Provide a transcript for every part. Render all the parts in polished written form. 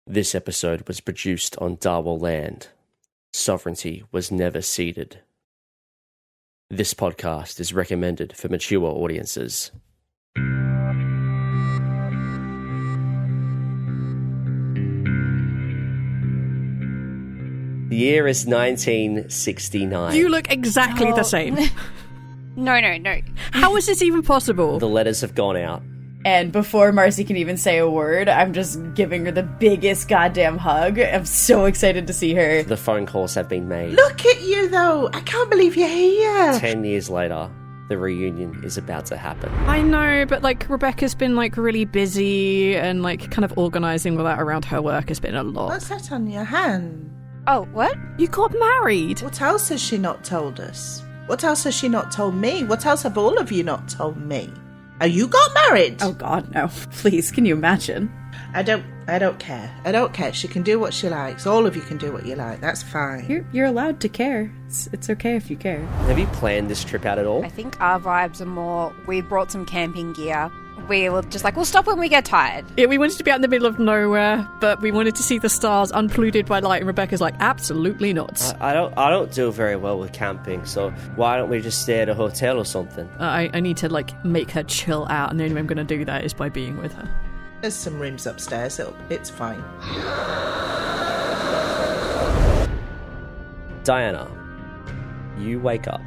This episode was produced on Darwell land. Sovereignty was never ceded. This podcast is recommended for mature audiences. The year is 1969. You look exactly the same. No. How is this even possible? The letters have gone out. And before Marcey can even say a word, I'm just giving her the biggest goddamn hug. I'm so excited to see her. The phone calls have been made. Look at you, though. I can't believe you're here. 10 years later, the reunion is about to happen. I know, but Rebecca's been really busy and kind of organising all that around her work has been a lot. What's that on your hand? Oh, what? You got married. What else has she not told us? What else has she not told me? What else have all of you not told me? Oh, you got married? Oh God, no. Please, can you imagine? I don't care. I don't care. She can do what she likes. All of you can do what you like. That's fine. You're allowed to care. It's okay if you care. Have you planned this trip out at all? I think our vibes are more, we brought some camping gear. We were just we'll stop when we get tired. Yeah, we wanted to be out in the middle of nowhere, but we wanted to see the stars unpolluted by light, and Rebecca's absolutely not. I don't do very well with camping, so why don't we just stay at a hotel or something? I need to make her chill out, and the only way I'm going to do that is by being with her. There's some rooms upstairs. It's fine. Diana, you wake up.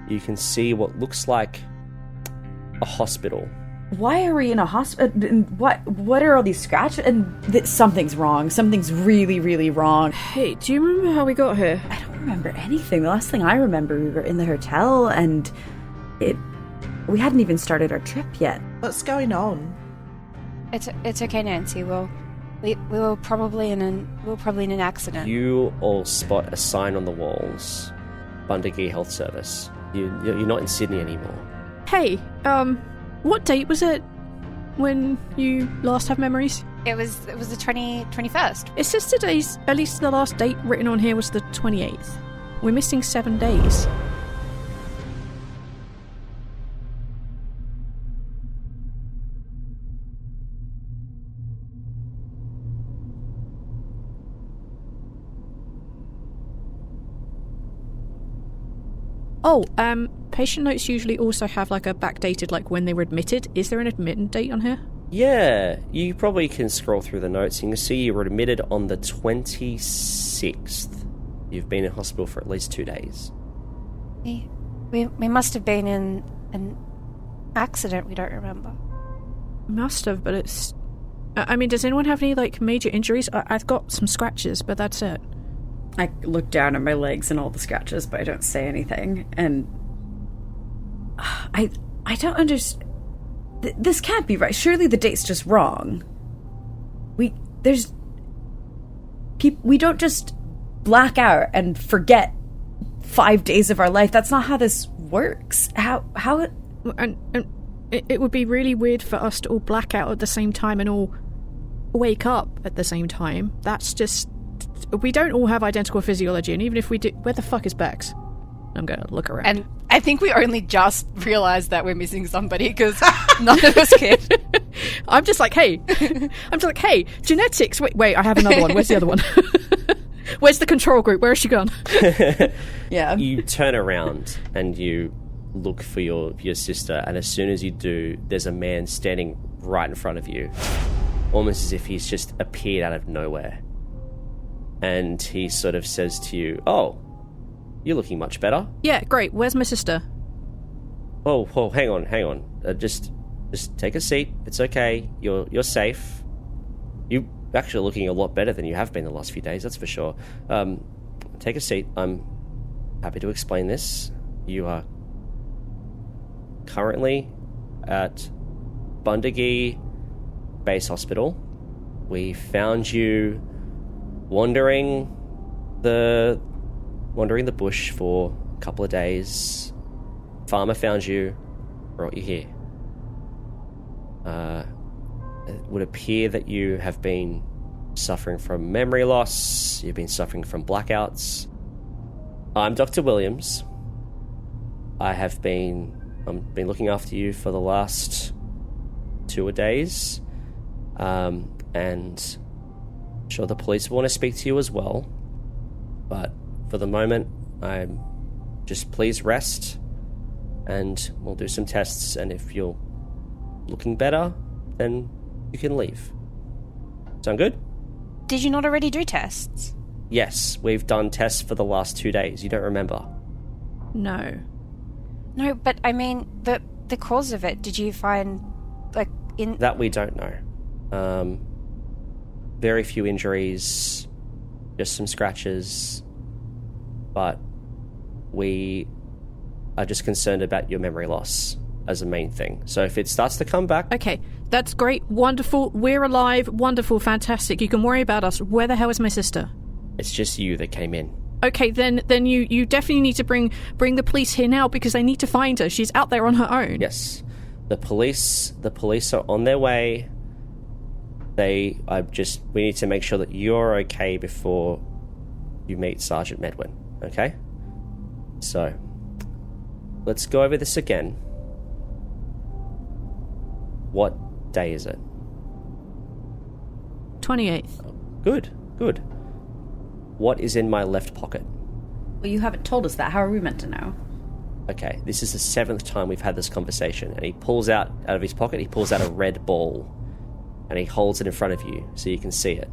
You can see what looks like a hospital. Why are we in a hospital? What are all these scratches? And something's wrong. Something's really, really wrong. Hey, do you remember how we got here? I don't remember anything. The last thing I remember, we were in the hotel, and we hadn't even started our trip yet. What's going on? It's okay, Nancy. We were probably in an accident. You all spot a sign on the walls. Bundagee Health Service. You're not in Sydney anymore. Hey, what date was it when you last have memories? It was the 21st. It says today's, at least the last date written on here was the 28th. We're missing 7 days. Oh, patient notes usually also have a backdated when they were admitted. Is there an admitted date on here? Yeah, you probably can scroll through the notes. You can see you were admitted on the 26th. You've been in hospital for at least 2 days. We must have been in an accident we don't remember. Must have, but it's... I mean, does anyone have any major injuries? I've got some scratches, but that's it. I look down at my legs and all the scratches, but I don't say anything. And I don't understand. This can't be right. Surely the date's just wrong. We don't just black out and forget 5 days of our life. That's not how this works. How And it would be really weird for us to all black out at the same time and all wake up at the same time. That's just... We don't all have identical physiology, and even if we do... Where the fuck is Bex? I'm going to look around. And I think we only just realised that we're missing somebody, because none of us cared. I'm just hey, genetics. Wait, I have another one. Where's the other one? Where's the control group? Where has she gone? Yeah. You turn around and you look for your sister, and as soon as you do, there's a man standing right in front of you, almost as if he's just appeared out of nowhere. And he sort of says to you, "Oh, you're looking much better." Yeah, great. Where's my sister? Oh, hang on. Just take a seat. It's okay. You're safe. You're actually looking a lot better than you have been the last few days, that's for sure. Take a seat. I'm happy to explain this. You are currently at Bundagee Base Hospital. We found you wandering the bush for a couple of days. Farmer found you, brought you here. It would appear that you have been suffering from memory loss. You've been suffering from blackouts. I'm Dr. Williams. I've been looking after you for the last 2 days, and Sure, the police want to speak to you as well, but for the moment, just please rest, and we'll do some tests, and if you're looking better, then you can leave. Sound good? Did you not already do tests? Yes, we've done tests for the last 2 days. You don't remember? No. No, but I mean, the cause of it, did you find, like, in... That we don't know. Very few injuries, just some scratches, but we are just concerned about your memory loss as a main thing. So if it starts to come back... Okay, that's great, wonderful, we're alive, wonderful, fantastic. You can worry about us. Where the hell is my sister? It's just you that came in. Okay, then you definitely need to bring the police here now, because they need to find her. She's out there on her own. Yes. The police are on their way. We need to make sure that you're okay before you meet Sergeant Medwin, okay? So, let's go over this again. What day is it? 28th. Good. What is in my left pocket? Well, you haven't told us that. How are we meant to know? Okay, this is the 7th time we've had this conversation, and he pulls out of his pocket, he pulls out a red ball, and he holds it in front of you so you can see it.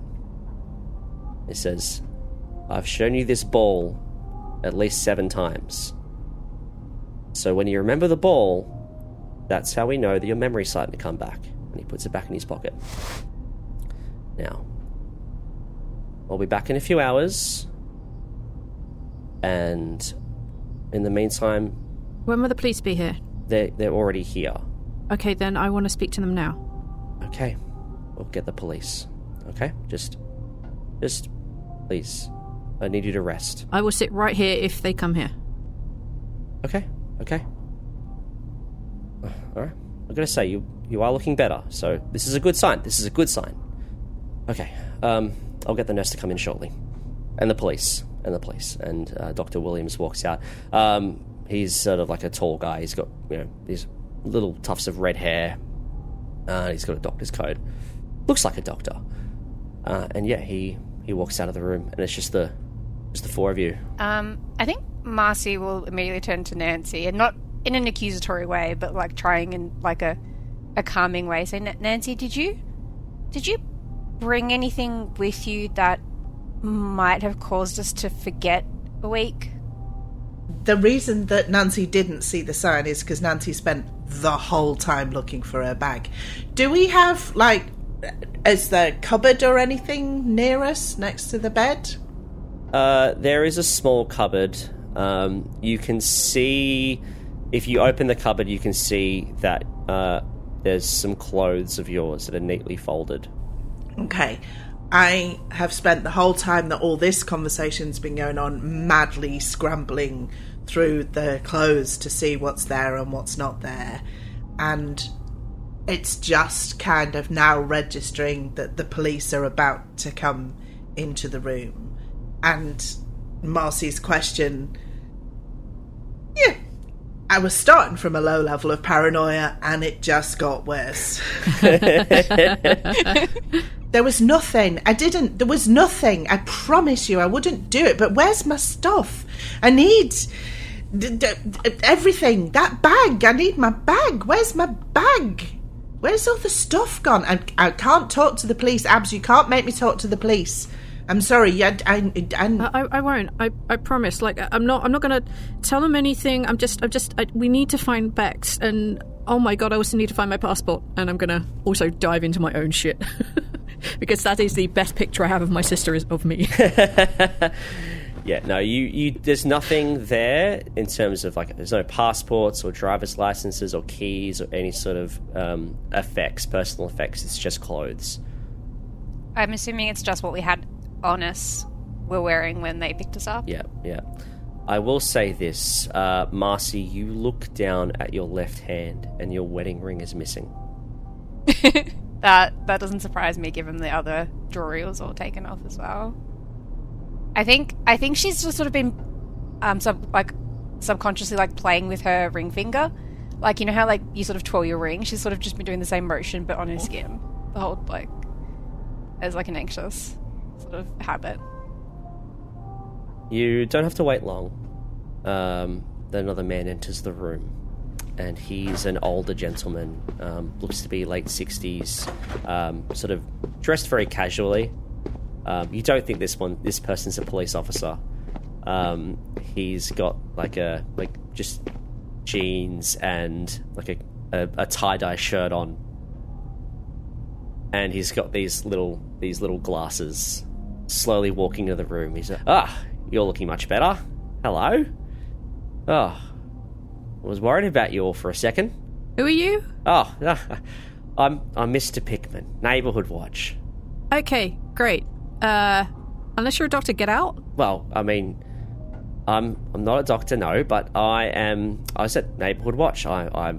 It says, I've shown you this ball at least 7 times. So when you remember the ball, that's how we know that your memory's starting to come back. And he puts it back in his pocket. Now, I'll be back in a few hours, and in the meantime... When will the police be here? They're already here. Okay, then I want to speak to them now. Okay, we'll get the police. Okay? Just please, I need you to rest. I will sit right here if they come here. Okay. Alright, I'm gonna say, you are looking better, so this is a good sign. Okay, I'll get the nurse to come in shortly. And the police. And Dr. Williams walks out. He's sort of like a tall guy. He's got, these little tufts of red hair. He's got a doctor's coat. Looks like a doctor. And yeah, he walks out of the room, and it's just the 4 of you. I think Marcey will immediately turn to Nancy, and not in an accusatory way, but like trying in like a calming way. Say, Nancy, did you bring anything with you that might have caused us to forget a week? The reason that Nancy didn't see the sign is because Nancy spent the whole time looking for her bag. Do we have, is there a cupboard or anything near us next to the bed? There is a small cupboard. You can see, if you open the cupboard, you can see that there's some clothes of yours that are neatly folded. Okay. I have spent the whole time that all this conversation's been going on madly scrambling through the clothes to see what's there and what's not there. And it's just kind of now registering that the police are about to come into the room. And Marcey's question... Yeah, I was starting from a low level of paranoia and it just got worse. There was nothing. There was nothing. I promise you I wouldn't do it. But where's my stuff? I need everything. That bag. I need my bag. Where's my bag? Where's all the stuff gone? I can't talk to the police. Abs, you can't make me talk to the police. I'm sorry. I won't. I promise. I'm not going to tell them anything. We need to find Bex. And oh my god, I also need to find my passport. And I'm going to also dive into my own shit. Because that is the best picture I have of my sister is of me. Yeah, no, you there's nothing there in terms of there's no passports or driver's licenses or keys or any sort of personal effects. It's just clothes. I'm assuming it's just what we had on us we're wearing when they picked us up. Yeah. I will say this, Marcey, you look down at your left hand and your wedding ring is missing. That doesn't surprise me, given the other jewelry was all taken off as well. I think she's just sort of been subconsciously playing with her ring finger, you know how you sort of twirl your ring. She's sort of just been doing the same motion but on her skin the whole as an anxious. sort of habit. You don't have to wait long. Another man enters the room, and he's an older gentleman, looks to be late 60s, sort of dressed very casually. You don't think this person's a police officer. He's got just jeans and like a tie-dye shirt on, and he's got these little glasses. Slowly walking into the room, he's like, you're looking much better. Hello. I was worried about you all for a second. Who are you? I'm Mr. Pickman, Neighborhood Watch. Okay, great. Unless you're a doctor, get out. Well, I mean, I'm not a doctor, no, but I was at Neighborhood Watch. I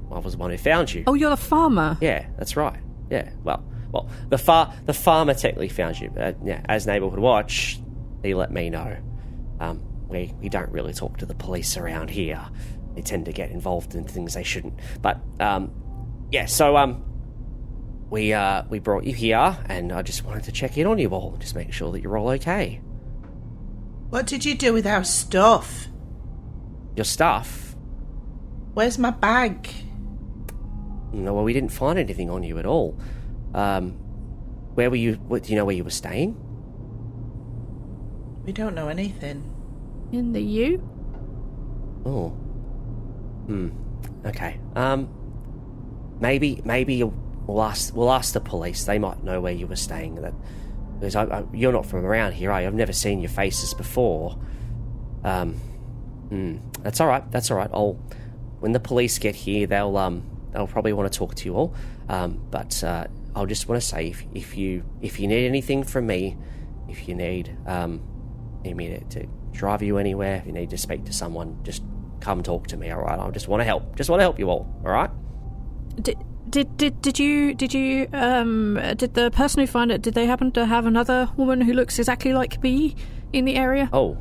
was the one who found you. Oh, you're the farmer. Yeah, that's right. Yeah, well, the farmer technically found you. As Neighborhood Watch, he let me know. We don't really talk to the police around here. They tend to get involved in things they shouldn't. But we brought you here, and I just wanted to check in on you all, just make sure that you're all okay. What did you do with our stuff? Your stuff? Where's my bag? No, well, we didn't find anything on you at all. Where were you? Do you know where you were staying? We don't know anything. In the U? Oh. Okay. Maybe we'll ask the police. They might know where you were staying. Because you're not from around here, are you? I've never seen your faces before. That's all right. When the police get here, they'll probably want to talk to you all. But I'll just want to say, if you need anything from me, if you need me to drive you anywhere, if you need to speak to someone, just come talk to me, all right? I just want to help. Just want to help you all, all right? Did the person who found it, did they happen to have another woman who looks exactly like me in the area? No.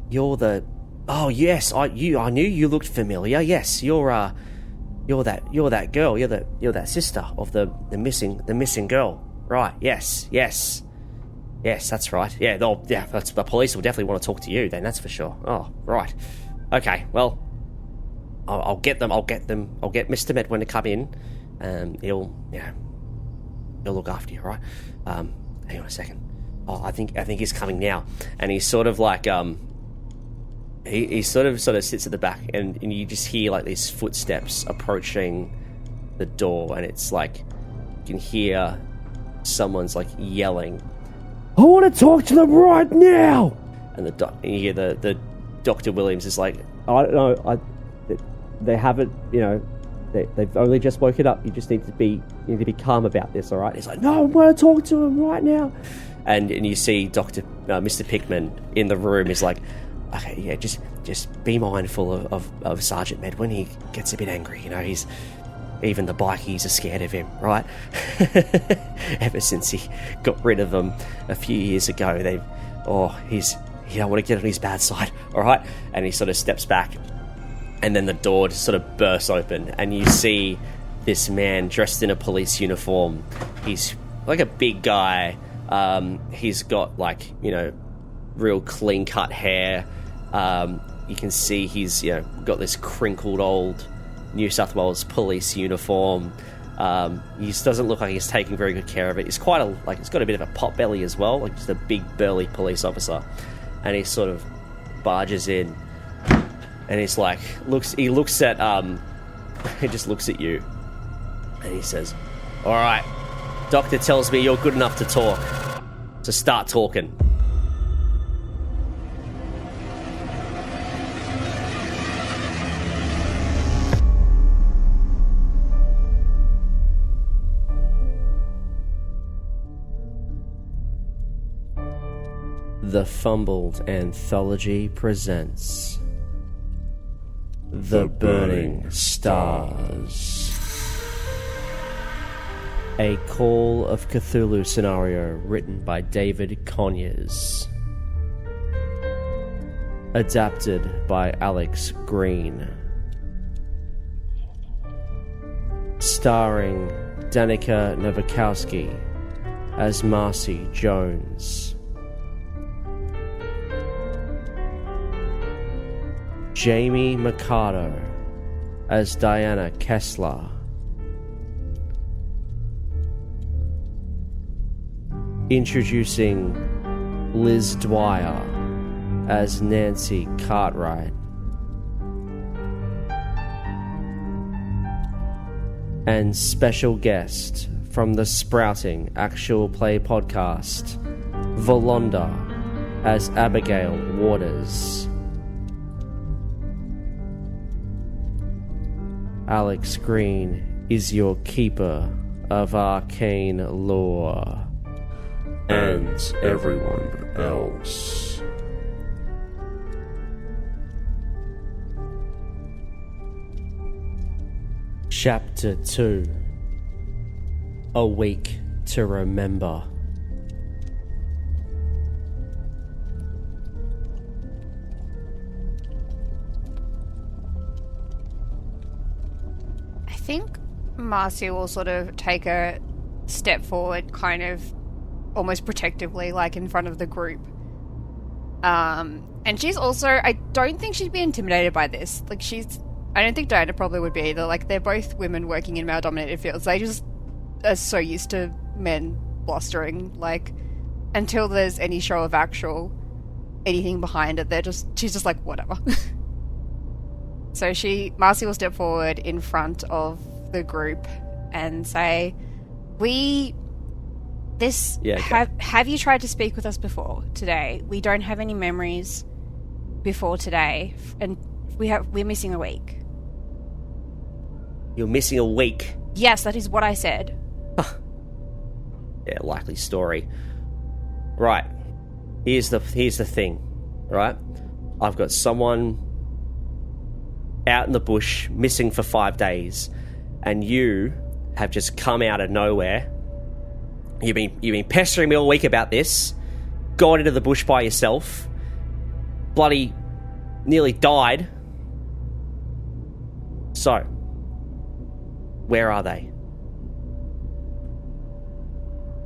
You're the... Oh, yes, I knew you looked familiar. Yes, you're that girl. You're that sister of the missing girl. Right? Yes, that's right. Yeah, the police will definitely want to talk to you. Then that's for sure. Oh, right. Okay. Well, I'll get them. I'll get Mr. Medwin to come in. He'll look after you. Right? Hang on a second. Oh, I think he's coming now, and he's sort of like He sort of sits at the back, and you just hear like these footsteps approaching the door, and it's like you can hear someone's like yelling, "I want to talk to them right now!" And you hear the Dr. Williams is like, "I don't know, they haven't, they've only just woken up. You just need to be calm about this, all right?" He's like, "No, I want to talk to them right now." And you see Mr. Pickman in the room is like, "Okay, yeah, just be mindful of Sergeant Medwin. He gets a bit angry, he's... Even the bikies are scared of him, right? Ever since he got rid of them a few years ago, you don't want to get on his bad side, all right?" And he sort of steps back, and then the door just sort of bursts open, and you see this man dressed in a police uniform. He's like a big guy. He's got real clean-cut hair. You can see he's got this crinkled old New South Wales police uniform. He just doesn't look like he's taking very good care of it. He's quite he's got a bit of a pot belly as well, like just a big burly police officer. And he sort of barges in, and he's like, he looks at he just looks at you, and he says, "All right, doctor tells me you're good enough to talk, so start talking." The Fumbled Anthology presents The Burning Stars, a Call of Cthulhu scenario written by David Conyers, adapted by Alex Green, starring Danica Nowakowski as Marcey Jones, Jamie Mercado as Diana Kessler, introducing Liz Dwyer as Nancy Cartwright, and special guest from the sprouting actual play podcast, Volonda as Abigail Waters, Alex Green is your keeper of arcane lore, and everyone else. Chapter 2. A Week to Remember. I think Marcey will sort of take a step forward, kind of almost protectively, like in front of the group. And she's also, I don't think she'd be intimidated by this. Like, I don't think Diana probably would be either. Like, they're both women working in male-dominated fields. They just are so used to men blustering. Like, until there's any show of anything behind it, she's just like, whatever. So Marcey will step forward in front of the group and say, have you tried to speak with us before today? We don't have any memories before today, and we're missing a week. You're missing a week? Yes, that is what I said. Yeah, likely story. Right. Here's the thing, right? I've got someone out in the bush, missing for 5 days, and you have just come out of nowhere. You've been pestering me all week about this, gone into the bush by yourself, bloody nearly died. So, where are they?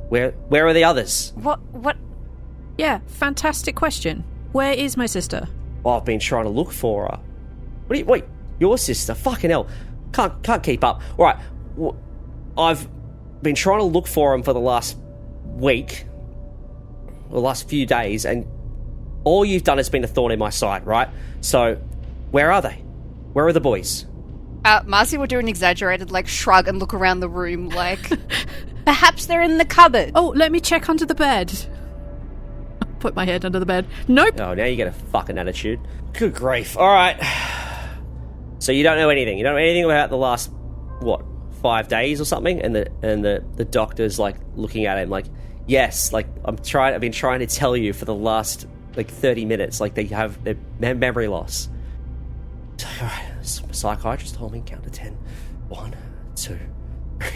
Where are the others? What? Yeah, fantastic question. Where is my sister? Oh, I've been trying to look for her. Wait, your sister? Fucking hell. Can't keep up. Alright, I've been trying to look for him for the last week, or the last few days, and all you've done has been a thorn in my side, right? So, where are they? Where are the boys? Marcey will do an exaggerated, shrug and look around the room, perhaps they're in the cupboard. Oh, let me check under the bed. Put my head under the bed. Nope. Oh, now you get a fucking attitude. Good grief. Alright. So you don't know anything. You don't know anything about the last, 5 days or something? And the doctor's, looking at him yes, I've been trying to tell you for the last, 30 minutes. They have their memory loss. Alright, psychiatrist told me count to 10. 1, 2, 3.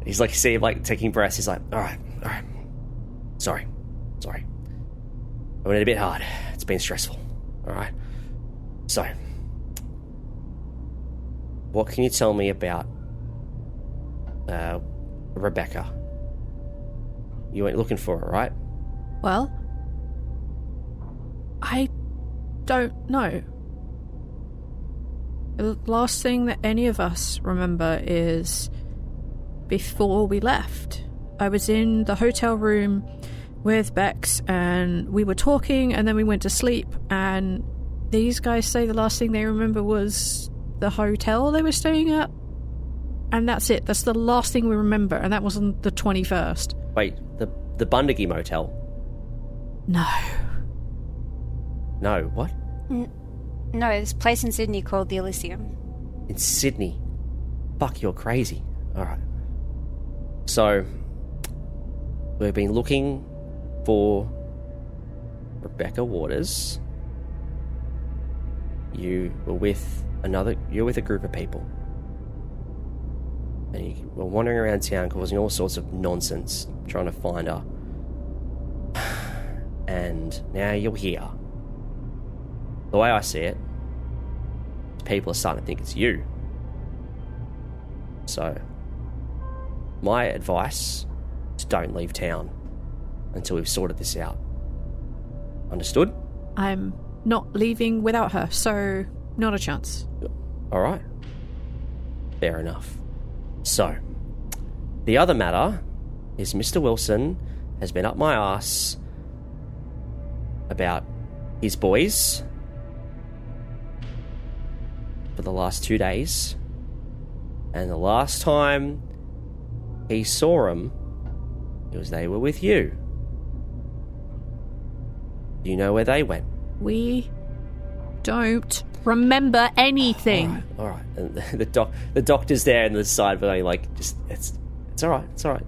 He's see him taking breaths. He's alright. Sorry. I went in a bit hard. It's been stressful. Alright. So, what can you tell me about Rebecca? You went looking for her, right? Well, I don't know. The last thing that any of us remember is before we left. I was in the hotel room with Bex and we were talking and then we went to sleep, and these guys say the last thing they remember was the hotel they were staying at, and that's it. That's the last thing we remember, and that was on the 21st. Wait, the Bundagi Motel? No, what? No, this place in Sydney called the Elysium. In Sydney? Fuck, you're crazy. Alright. So, we've been looking for Rebecca Waters. You were with a group of people. And you were wandering around town causing all sorts of nonsense, trying to find her. And now you're here. The way I see it, people are starting to think it's you. So, my advice is don't leave town until we've sorted this out. Understood? I'm not leaving without her, so not a chance. All right. Fair enough. So, the other matter is Mr. Wilson has been up my arse about his boys for the last 2 days. And the last time he saw them, it was they were with you. Do you know where they went? We don't remember anything. All right. And the doctor's there on the side, but it's all right. It's all right.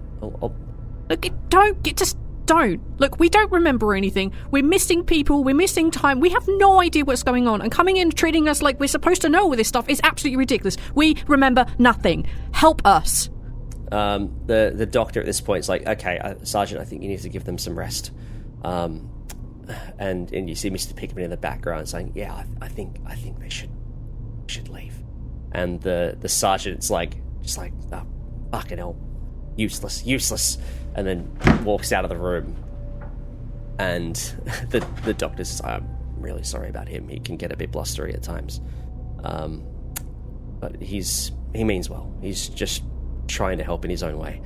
Look, don't. Look, we don't remember anything. We're missing people. We're missing time. We have no idea what's going on. And coming in treating us like we're supposed to know all this stuff is absolutely ridiculous. We remember nothing. Help us. The doctor at this point is like, okay, Sergeant, I think you need to give them some rest. And you see Mr. Pickman in the background saying, yeah, I think they should leave. And the sergeant's just like, oh, fucking hell, useless, and then walks out of the room. And the doctor says, I'm really sorry about him. He can get a bit blustery at times, but he means well. He's just trying to help in his own way.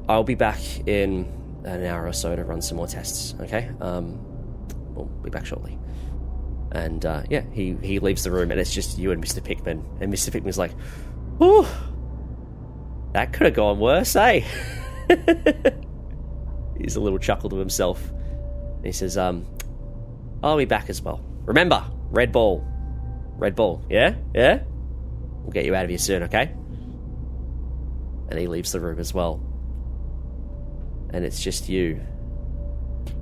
I'll be back in an hour or so to run some more tests, okay? We'll be back shortly. And, he leaves the room, and it's just you and Mr. Pickman. And Mr. Pickman's like, ooh, that could have gone worse, eh? He's a little chuckle to himself. And he says, I'll be back as well. Remember, red ball, yeah? Yeah? We'll get you out of here soon, okay? And he leaves the room as well. And it's just you.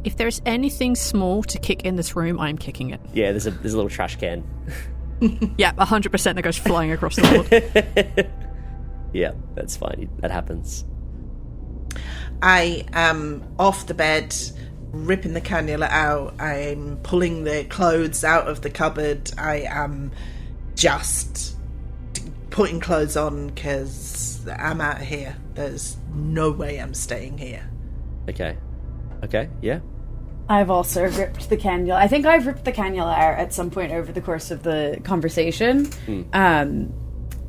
If there's anything small to kick in this room, I'm kicking it. Yeah, there's a little trash can. Yeah, 100% that goes flying across the board. Yeah, that's fine. That happens. I am off the bed, ripping the cannula out. I'm pulling the clothes out of the cupboard. I am just putting clothes on because I'm out of here. There's no way I'm staying here. Okay, yeah. I've also ripped the cannula. I think I've ripped the cannula out at some point over the course of the conversation.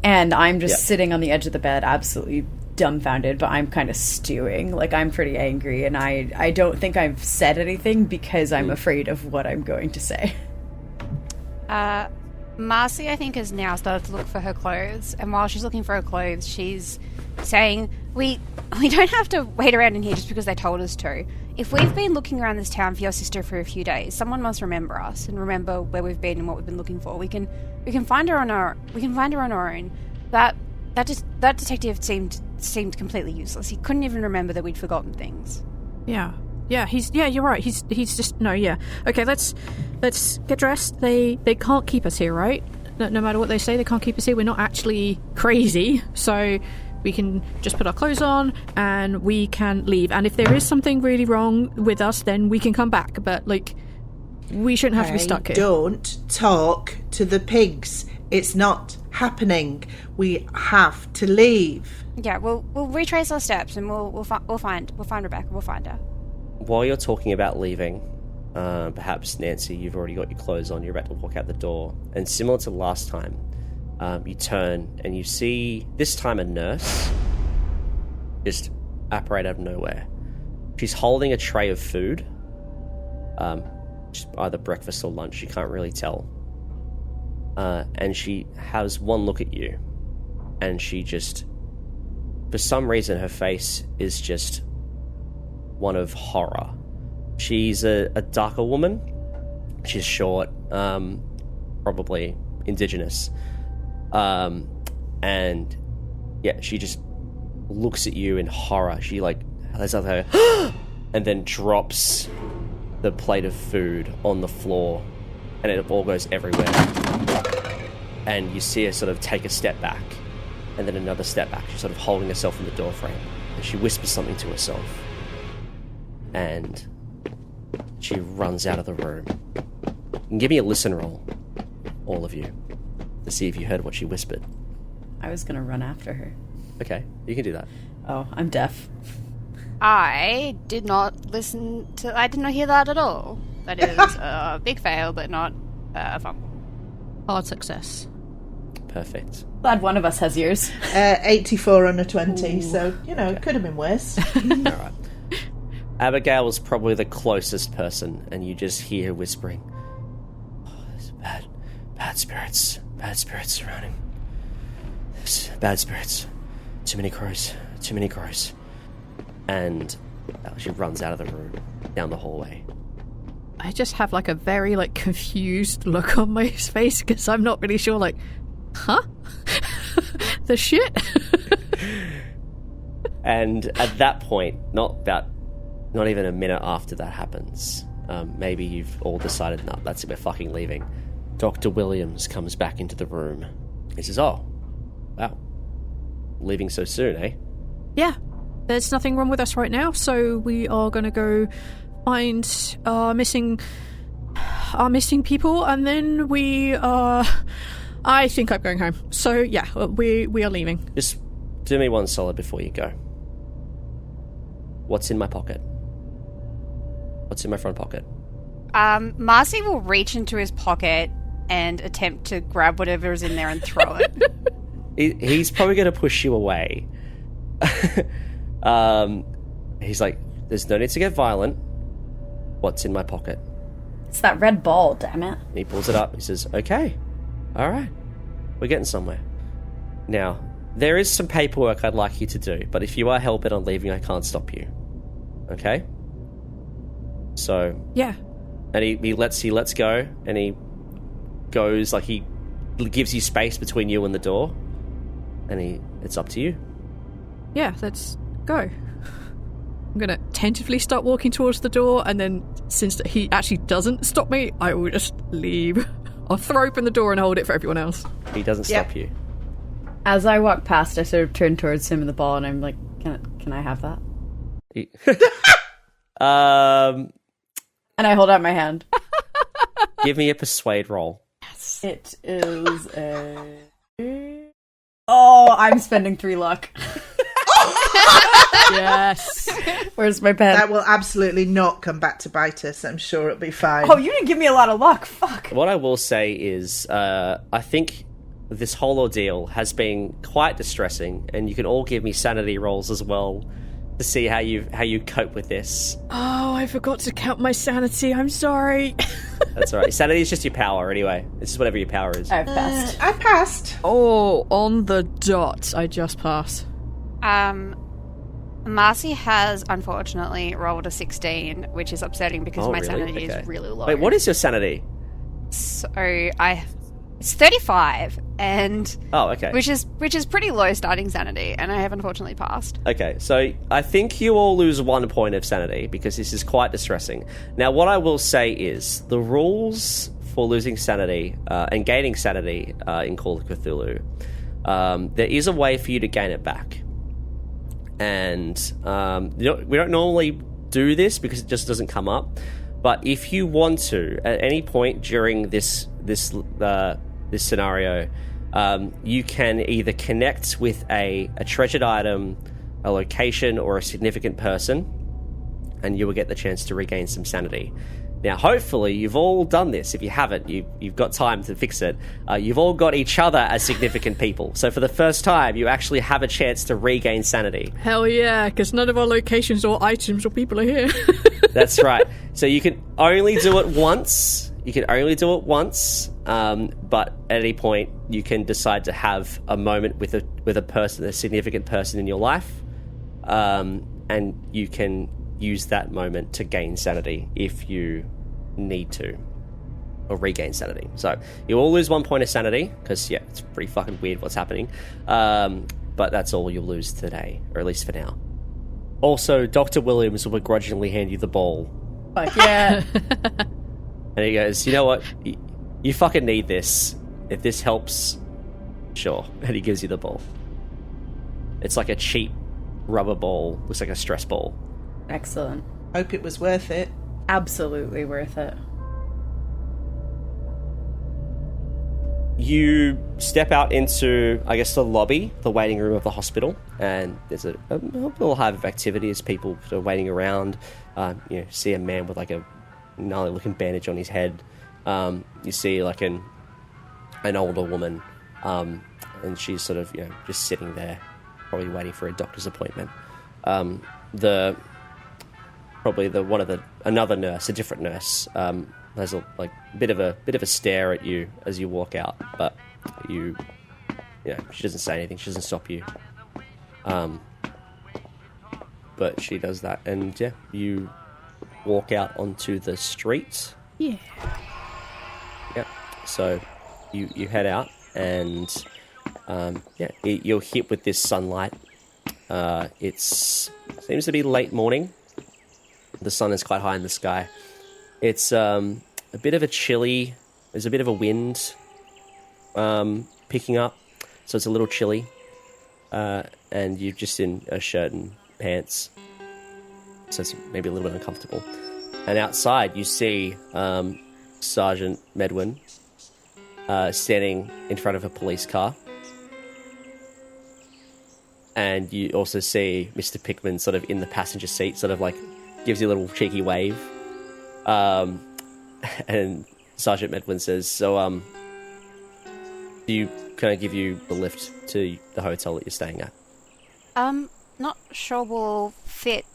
And I'm just sitting on the edge of the bed, absolutely dumbfounded, but I'm kind of stewing. Like, I'm pretty angry, and I don't think I've said anything because I'm afraid of what I'm going to say. Marcey, I think, has now started to look for her clothes, and while she's looking for her clothes, she's saying, we don't have to wait around in here just because they told us to. If we've been looking around this town for your sister for a few days, someone must remember us and remember where we've been and what we've been looking for. We can find her on our own. That detective seemed completely useless. He couldn't even remember that we'd forgotten things. Yeah, you're right. He's just no, yeah. Okay, let's get dressed. They can't keep us here, right? No matter what they say, they can't keep us here. We're not actually crazy, so we can just put our clothes on and we can leave. And if there is something really wrong with us, then we can come back. But we shouldn't have to be stuck here. Don't talk to the pigs. It's not happening. We have to leave. Yeah, we'll retrace our steps and we'll find Rebecca. We'll find her. While you're talking about leaving, perhaps Nancy, you've already got your clothes on. You're about to walk out the door, and similar to last time, you turn and you see this time a nurse just apparate out of nowhere. She's holding a tray of food, just either breakfast or lunch. You can't really tell. And she has one look at you, and she just, for some reason, her face is just one of horror. She's a darker woman. She's short, probably indigenous. And yeah, she just looks at you in horror. She lets out her and then drops the plate of food on the floor, and it all goes everywhere. And you see her sort of take a step back, and then another step back. She's sort of holding herself in the doorframe, and she whispers something to herself. And she runs out of the room. And give me a listen roll, all of you, to see if you heard what she whispered. I was going to run after her. Okay, you can do that. Oh, I'm deaf. I did not I did not hear that at all. That is a big fail, but not a fumble. Hard success. Perfect. Glad one of us has ears. 84 on a 20, so, it could have been worse. All right. Abigail was probably the closest person, and you just hear her whispering, "Oh, there's bad spirits surrounding. There's bad spirits. Too many crows. And she runs out of the room, down the hallway. I just have a very confused look on my face because I'm not really sure. Huh? The shit. And at that point, not even a minute after that happens, maybe you've all decided, no, that's it, we're fucking leaving. Dr. Williams comes back into the room. He says, "Oh, wow, leaving so soon, eh?" Yeah, there's nothing wrong with us right now, so we are going to go find our missing people, and then I think I'm going home. So yeah, we are leaving. Just do me one solid before you go. What's in my pocket? What's in my front pocket? Marcey will reach into his pocket and attempt to grab whatever is in there and throw it. He's probably going to push you away. He's like, "There's no need to get violent. What's in my pocket?" It's that red ball, damn it. He pulls it up. He says, "Okay, all right, we're getting somewhere." Now, there is some paperwork I'd like you to do, but if you are hell-bent on leaving, I can't stop you. Okay? So... Yeah. And he lets go, and he goes, he gives you space between you and the door, and it's up to you. Yeah, let's go. I'm going to tentatively start walking towards the door, and then since he actually doesn't stop me, I will just leave. I'll throw open the door and hold it for everyone else. He doesn't stop you. As I walk past, I sort of turn towards him and the ball, and I'm like, can I have that? And I hold out my hand. Give me a persuade roll. Yes. It is a... Oh, I'm spending 3 luck. Yes. Where's my pen? That will absolutely not come back to bite us. I'm sure it'll be fine. Oh, you didn't give me a lot of luck. Fuck. What I will say is, I think this whole ordeal has been quite distressing, and you can all give me sanity rolls as well to see how you cope with this. Oh, I forgot to count my sanity. I'm sorry. That's all right. Sanity is just your power anyway. It's just whatever your power is. I've passed. I passed. Oh, on the dot. I just passed. Marcey has unfortunately rolled a 16, which is upsetting because my sanity is really low. Wait, what is your sanity? So it's 35, and okay, which is pretty low starting sanity, and I have unfortunately passed. Okay, so I think you all lose 1 point of sanity because this is quite distressing. Now, what I will say is the rules for losing sanity and gaining sanity in Call of Cthulhu, there is a way for you to gain it back, and we don't normally do this because it just doesn't come up. But if you want to, at any point during this scenario, you can either connect with a treasured item, a location, or a significant person, and you will get the chance to regain some sanity. Now, hopefully, you've all done this. If you haven't, you've got time to fix it. You've all got each other as significant people. So for the first time, you actually have a chance to regain sanity. Hell yeah, because none of our locations or items or people are here. That's right. So you can only do it once. But at any point, you can decide to have a moment with a person, a significant person in your life, and you can use that moment to gain sanity if you need to, or regain sanity. So you all lose 1 point of sanity because it's pretty fucking weird what's happening. But that's all you'll lose today, or at least for now. Also, Dr. Williams will begrudgingly hand you the ball. Fuck yeah. And he goes, "You know what? You fucking need this. If this helps, sure." And he gives you the ball. It's like a cheap rubber ball. Looks like a stress ball. Excellent. Hope it was worth it. Absolutely worth it. You step out into, I guess, the lobby, the waiting room of the hospital, and there's a little hive of activity as people sort of waiting around. See a man with like a gnarly-looking bandage on his head. You see like an older woman, and she's sort of just sitting there, probably waiting for a doctor's appointment. Another nurse, a different nurse, has a bit of a stare at you as you walk out, but she doesn't say anything. She doesn't stop you. But she does that, and you walk out onto the street. Yeah. Yeah. So you head out, and you're hit with this sunlight. It seems to be late morning. The sun is quite high in the sky. It's a bit of a chilly. There's a bit of a wind picking up, so it's a little chilly. And you're just in a shirt and pants, so it's maybe a little bit uncomfortable. And outside, you see Sergeant Medwin standing in front of a police car. And you also see Mr. Pickman sort of in the passenger seat, sort of like gives you a little cheeky wave. And Sergeant Medwin says, so, can I give you the lift to the hotel that you're staying at? Not sure we'll fit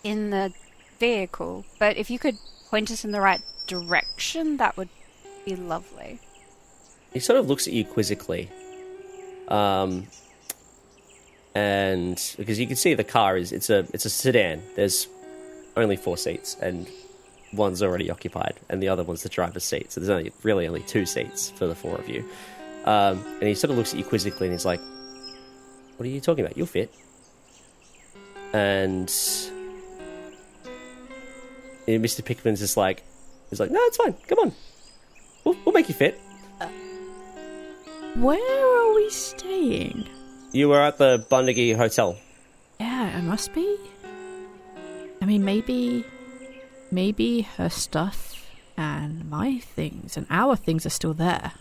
in the vehicle, but if you could point us in the right direction, that would be lovely. He sort of looks at you quizzically. And because you can see the car it's a sedan. There's only 4 seats, and one's already occupied, and the other one's the driver's seat. So there's only 2 seats for the 4 of you. And he sort of looks at you quizzically, and he's like, "What are you talking about? You'll fit." And Mr. Pickman's just like, he's like, "No, it's fine. Come on, we'll make you fit." Where are we staying? You were at the Bundagi Hotel. Yeah, it must be. I mean, maybe her stuff and my things and our things are still there.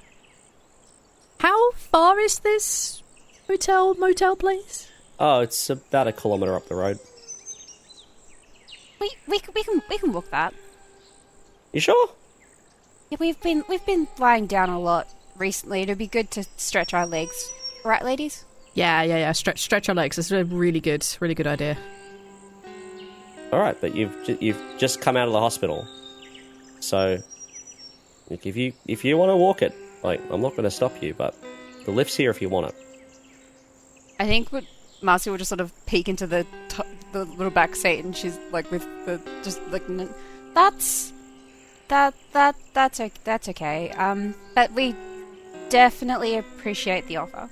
How far is this motel place? Oh, it's about 1 kilometre up the road. We can walk that. You sure? Yeah, we've been lying down a lot recently. It'd be good to stretch our legs, right, ladies? Yeah. Stretch our legs. It's a really good idea. All right, but you've just come out of the hospital, so if you want to walk it, I'm not going to stop you, but the lift's here if you want it. I think Marcey will just sort of peek into the little back seat, and she's like with the just like that's okay. But we definitely appreciate the offer.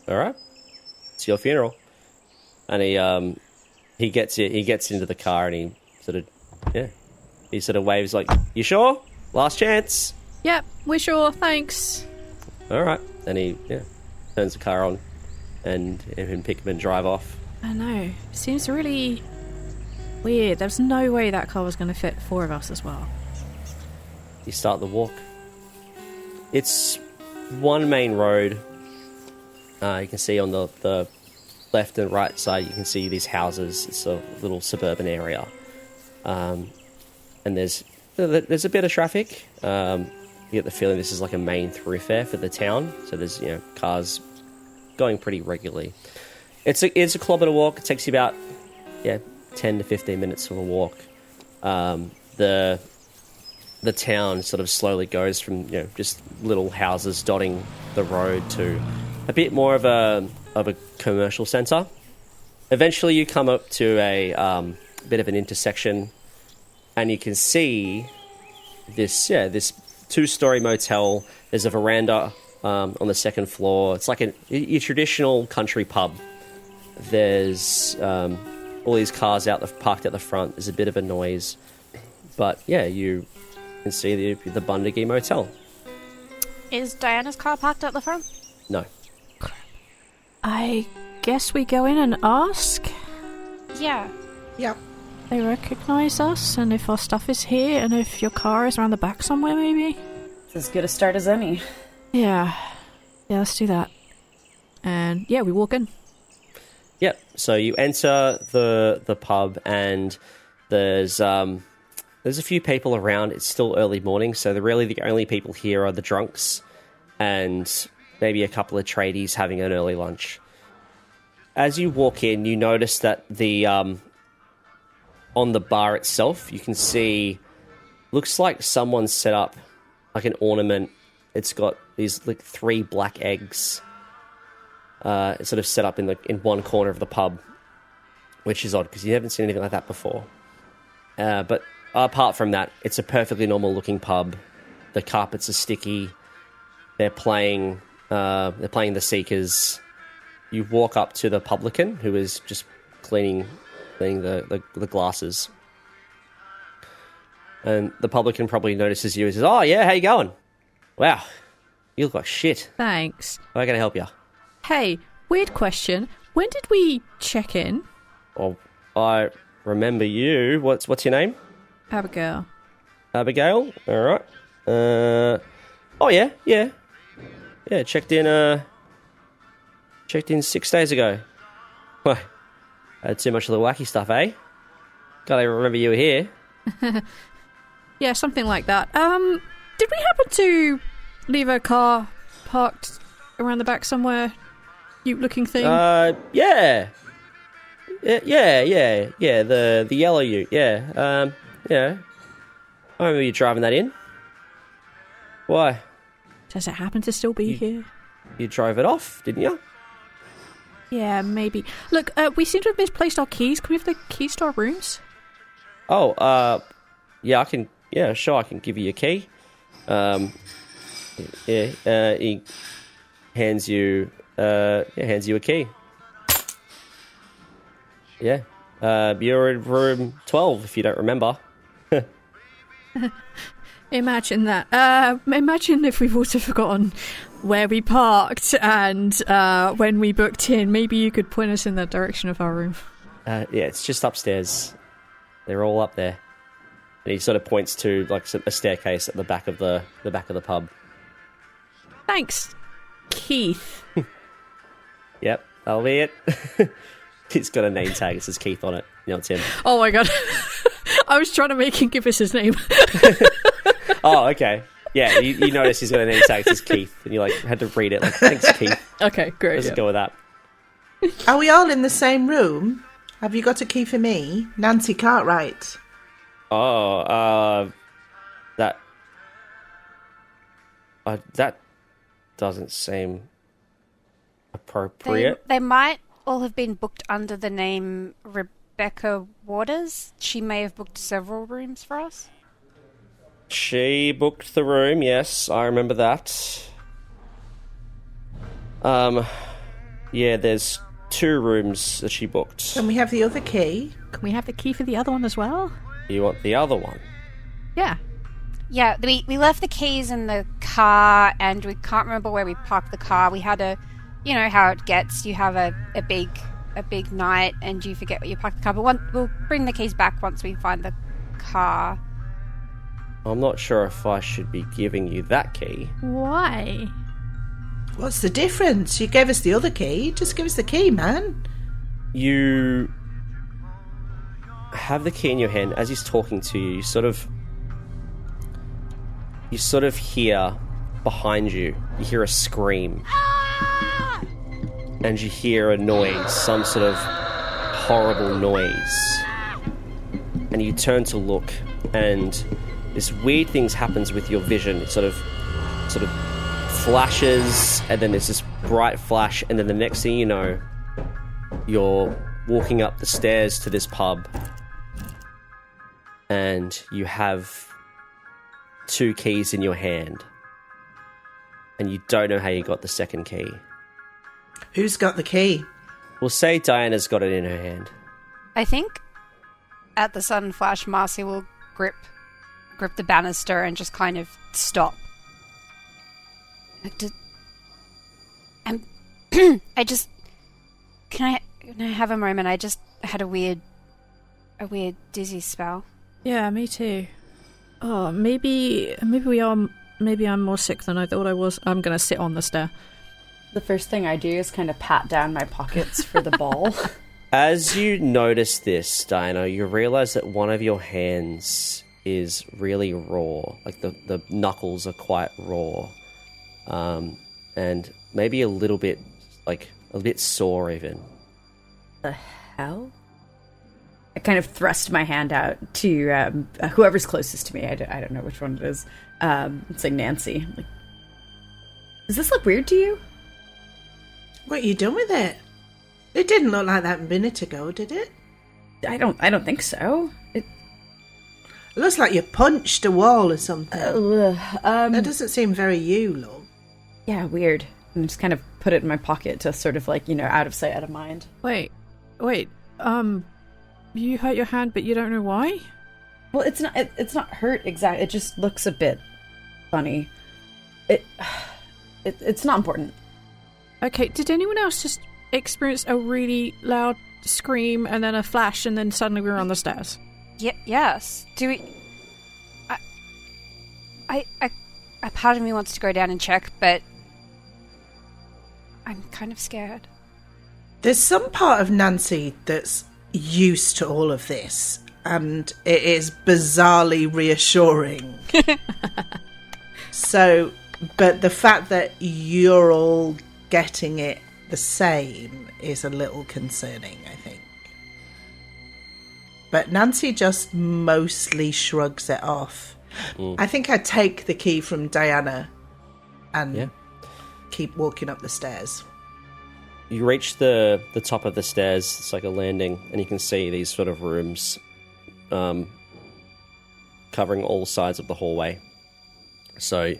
All right, it's your funeral, and he gets into the car, and he sort of waves like, "You sure? Last chance." Yep, we're sure. Thanks. All right, and he turns the car on, and him and Pickman drive off. I know. Seems really weird. There's no way that car was going to fit 4 of us as well. You start the walk. It's one main road. You can see on the left and right side, you can see these houses. It's a little suburban area. And there's a bit of traffic. You get the feeling this is like a main thoroughfare for the town. So there's, cars going pretty regularly. It's a kilometre walk. It takes you about 10 to 15 minutes of a walk. The town sort of slowly goes from just little houses dotting the road to a bit more of a commercial centre. Eventually, you come up to a bit of an intersection, and you can see this 2-story motel. There's a veranda on the second floor. It's like your traditional country pub. There's all these cars parked out the front. There's a bit of a noise, but you can see the Bundagi Motel. Is Diana's car parked at the front? No. I guess we go in and ask. Yeah. Yep. They recognise us, and if our stuff is here, and if your car is around the back somewhere, maybe. It's as good a start as any. Yeah, let's do that. And yeah, we walk in. Yep. So you enter the pub, and there's a few people around. It's still early morning, so the only people here are the drunks and maybe a couple of tradies having an early lunch. As you walk in, you notice that the on the bar itself, you can see, looks like someone set up like an ornament. It's got these like 3 black eggs. It's sort of set up in one corner of the pub, which is odd because you haven't seen anything like that before. But apart from that, it's a perfectly normal looking pub. The carpets are sticky. They're playing the Seekers. You walk up to the publican, who is just cleaning the glasses. And the publican probably notices you and says, "Oh yeah, how you going? Wow, you look like shit. Thanks. How can I help you?" Hey, weird question. When did we check in? Well, I remember you. What's your name? Abigail. Abigail? All right. Oh yeah. Checked in 6 days ago. Why? Had too much of the wacky stuff, eh? Gotta remember you were here. Yeah, something like that. Did we happen to leave a car parked around the back somewhere? Ute-looking thing? Yeah. The yellow ute. Yeah. Yeah. I remember you driving that in. Why? Does it happen to still be here? You drove it off, didn't you? Yeah, maybe. Look, we seem to have misplaced our keys. Can we have the keys to our rooms? Oh, yeah, I can. Yeah, sure, I can give you your key. He hands you a key. Yeah. You're in room 12, if you don't remember. Imagine that. Imagine if we've also forgotten where we parked and when we booked in. Maybe you could point us in the direction of our room. Yeah, it's just upstairs. They're all up there. And he sort of points to like a staircase at the back of the pub. Thanks, Keith. Yep, that'll be it. He's got a name tag. It says Keith on it. You know, it's him. Oh my god. I was trying to make him give us his name. Oh, okay. Yeah, you notice he's got a name tag. It says Keith. And you had to read it. Like, thanks, Keith. Okay, great. Let's go with that. Are we all in the same room? Have you got a key for me? Nancy Cartwright. Oh, that doesn't seem appropriate. They might all have been booked under the name Rebecca Waters. She may have booked several rooms for us. She booked the room, yes, I remember that. Yeah, there's 2 rooms that she booked. Can we have the other key? Can we have the key for the other one as well? You want the other one? Yeah. Yeah, we left the keys in the car, and we can't remember where we parked the car. We had you know how it gets. You have a big night, and you forget where you parked the car. But we'll bring the keys back once we find the car. I'm not sure if I should be giving you that key. Why? What's the difference? You gave us the other key. Just give us the key, man. You have the key in your hand. As he's talking to you, you sort of hear behind you. You hear a scream. And you hear a noise, some sort of horrible noise. And you turn to look, and this weird thing happens with your vision. It sort of flashes, and then there's this bright flash, and then the next thing you know, you're walking up the stairs to this pub, and you have 2 keys in your hand, and you don't know how you got the second key. Who's got the key? We'll say Diana's got it in her hand. I think at the sudden flash, Marcey will grip the banister and just kind of stop. I just... Can I have a moment? I just had a weird dizzy spell. Yeah, me too. Oh, maybe we are maybe I'm more sick than I thought I was. I'm going to sit on the stair. The first thing I do is kind of pat down my pockets for the ball. As you notice this, Diana, you realize that one of your hands is really raw. Like the knuckles are quite raw. And maybe a little bit sore even. The hell? I kind of thrust my hand out to whoever's closest to me. I don't know which one it is. It's like Nancy. Like, does this look weird to you? What are you doing with it? It didn't look like that a minute ago, did it? I don't think so. It looks like you punched a wall or something. That doesn't seem very you, love. Yeah, weird. And just kind of put it in my pocket to sort of like, out of sight, out of mind. Wait. You hurt your hand, but you don't know why? Well, it's not hurt exactly. It just looks a bit funny. It's not important. Okay, did anyone else just experience a really loud scream and then a flash and then suddenly we were on the stairs? Yes. Do we... A part of me wants to go down and check, but I'm kind of scared. There's some part of Nancy that's used to all of this, and it is bizarrely reassuring. So, but the fact that you're all getting it the same is a little concerning, I think. But Nancy just mostly shrugs it off. I think I'd take the key from Diana and keep walking up the stairs. You reach the top of the stairs. It's like a landing, and you can see these sort of rooms covering all sides of the hallway. So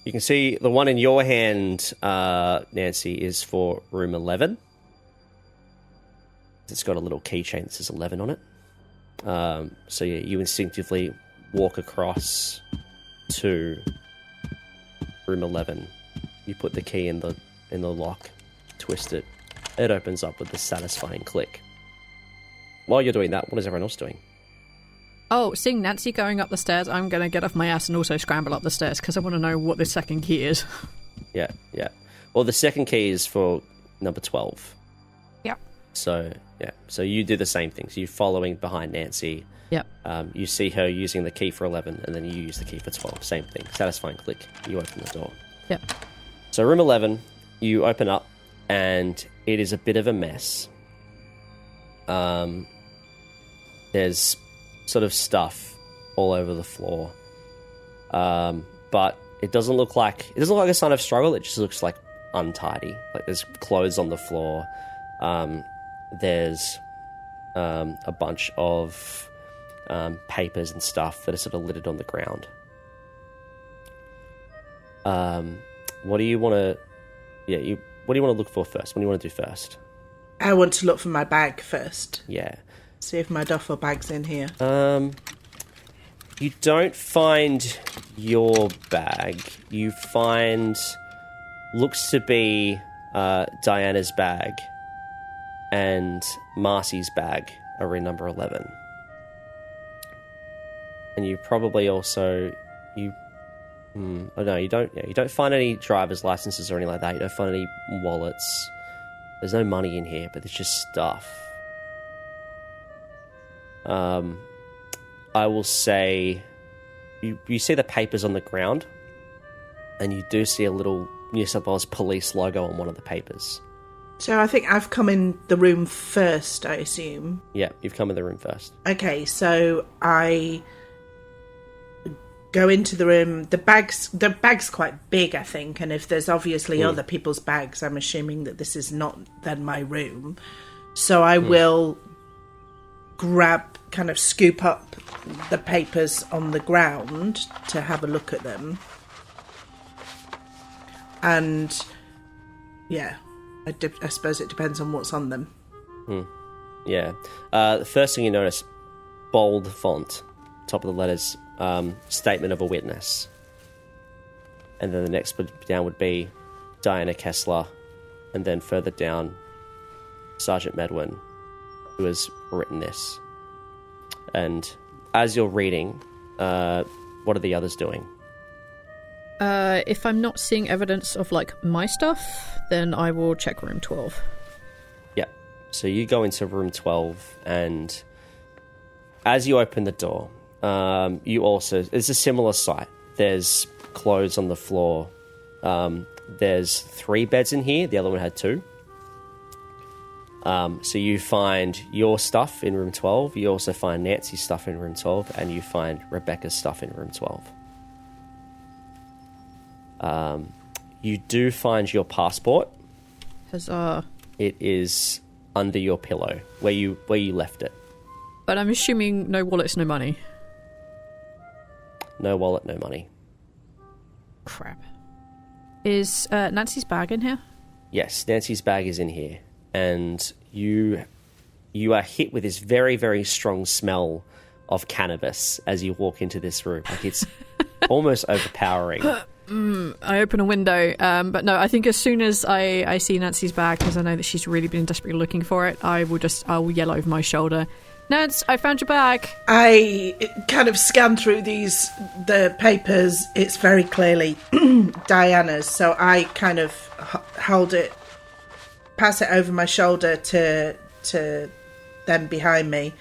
you can see the one in your hand, Nancy, is for room 11. It's got a little keychain that says 11 on it. So yeah, you instinctively walk across to room 11. You put the key in the lock, twist it. It opens up with a satisfying click. While you're doing that, what is everyone else doing? Oh, seeing Nancy going up the stairs, I'm going to get off my ass and also scramble up the stairs because I want to know what the second key is. Yeah. Well, the second key is for number 12. Yep. So you do the same thing. So you're following behind Nancy. Yep. You see her using the key for 11, and then you use the key for 12. Same thing. Satisfying click. You open the door. Yep. So room 11, you open up, and it is a bit of a mess. There's sort of stuff all over the floor. But it doesn't look like a sign of struggle. It just looks like untidy. Like there's clothes on the floor. There's a bunch of papers and stuff that are sort of littered on the ground. What do you want to look for first? What do you want to do first? I want to look for my bag first. Yeah. See if my duffel bag's in here. You don't find your bag. You find looks to be Diana's bag and Marcey's bag are in number 11. And you probably also you don't find any driver's licenses or anything like that. You don't find any wallets. There's no money in here, but there's just stuff. I will say you see the papers on the ground, and you do see a little New South Wales police logo on one of the papers. So I think I've come in the room first, I assume. Yeah, you've come in the room first. Okay, so I go into the room. The bag's quite big, I think, and if there's obviously other people's bags, I'm assuming that this is not then my room. So I will kind of scoop up the papers on the ground to have a look at them. And yeah, I suppose it depends on what's on them. Yeah. The first thing you notice, bold font, top of the letters, statement of a witness. And then the next down would be Diana Kessler. And then further down, Sergeant Medwin, who has written this. And as you're reading, what are the others doing? If I'm not seeing evidence of, like, my stuff, then I will check room 12. Yeah. So you go into room 12, and as you open the door, you also... It's a similar sight. There's clothes on the floor. There's 3 beds in here. The other one had 2. So you find your stuff in room 12. You also find Nancy's stuff in room 12. And you find Rebecca's stuff in room 12. You do find your passport. Huzzah. It is under your pillow, where you left it. But I'm assuming no wallets, no money. No wallet, no money. Crap. Is Nancy's bag in here? Yes, Nancy's bag is in here. And you are hit with this very, very strong smell of cannabis as you walk into this room. Like, it's almost overpowering. I open a window, but no, I think as soon as I see Nancy's bag, because I know that she's really been desperately looking for it, I'll yell over my shoulder, Nance, I found your bag. I kind of scan through the papers. It's very clearly Diana's, so I kind of hold it, pass it over my shoulder to them behind me.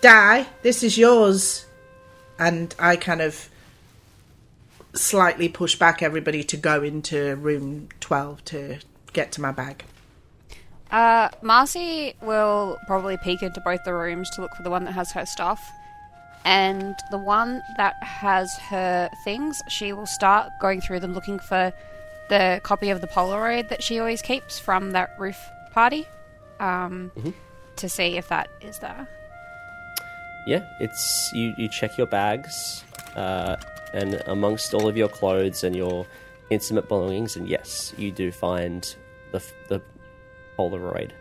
Di, this is yours. And I kind of slightly push back everybody to go into room 12 to get to my bag. Marcey will probably peek into both the rooms to look for the one that has her stuff. And the one that has her things, she will start going through them looking for the copy of the Polaroid that she always keeps from that roof party, to see if that is there. Yeah, it's you check your bags, and amongst all of your clothes and your intimate belongings, and yes, you do find the Polaroid.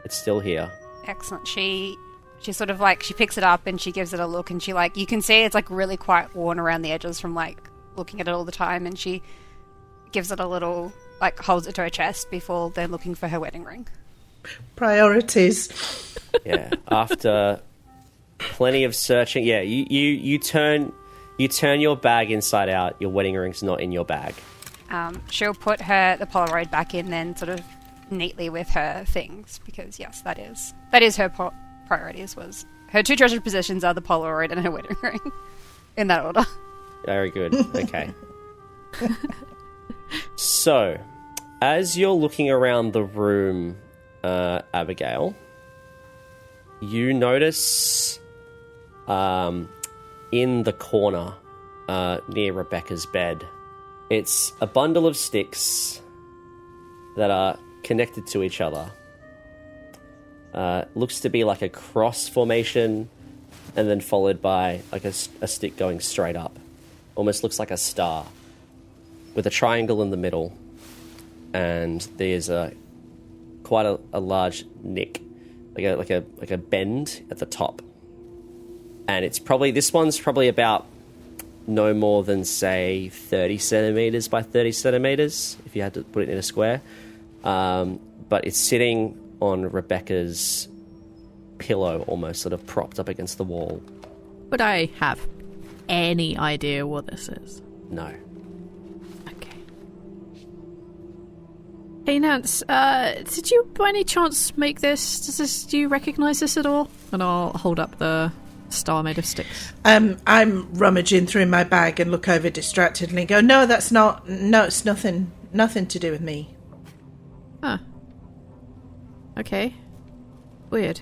It's still here. Excellent. She sort of like, she picks it up and she gives it a look, and she, like, you can see it's like really quite worn around the edges from like looking at it all the time, and she gives it a little, like, holds it to her chest before they're looking for her wedding ring. Priorities. Yeah. After plenty of searching, yeah, you turn your bag inside out. Your wedding ring's not in your bag. She'll put the Polaroid back in then, sort of neatly with her things, because yes, that is her priorities. Was her 2 treasured possessions are the Polaroid and her wedding ring, in that order. Very good. Okay. So, as you're looking around the room, Abigail, you notice in the corner near Rebecca's bed, it's a bundle of sticks that are connected to each other. Looks to be like a cross formation, and then followed by like a stick going straight up. Almost looks like a star, with a triangle in the middle, and there's quite a large nick, like a bend at the top. And this one's probably about no more than, say, 30 centimeters by 30 centimeters, if you had to put it in a square. But it's sitting on Rebecca's pillow, almost sort of propped up against the wall. Would I have any idea what this is? No. Okay. Hey, Nance, did you by any chance make this? Do you recognise this at all? And I'll hold up the star made of sticks. I'm rummaging through my bag and look over distractedly and go, no, it's nothing to do with me. Huh. Okay. Weird.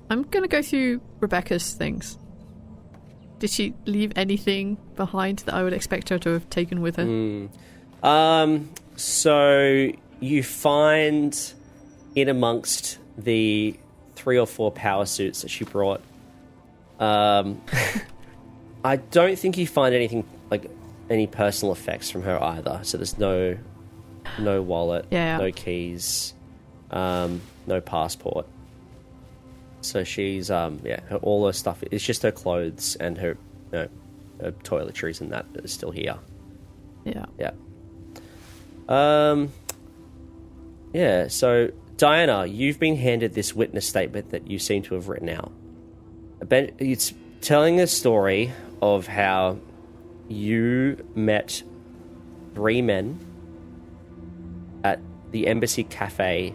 I'm gonna go through Rebecca's things. Did she leave anything behind that I would expect her to have taken with her? So you find in amongst the 3 or 4 power suits that she brought, I don't think you find anything like any personal effects from her either. So there's no wallet, no keys, no passport. So she's all her stuff. It's just her clothes and her toiletries and that is still here. Yeah. So Diana, you've been handed this witness statement that you seem to have written out. It's telling a story of how you met 3 men at the Embassy Cafe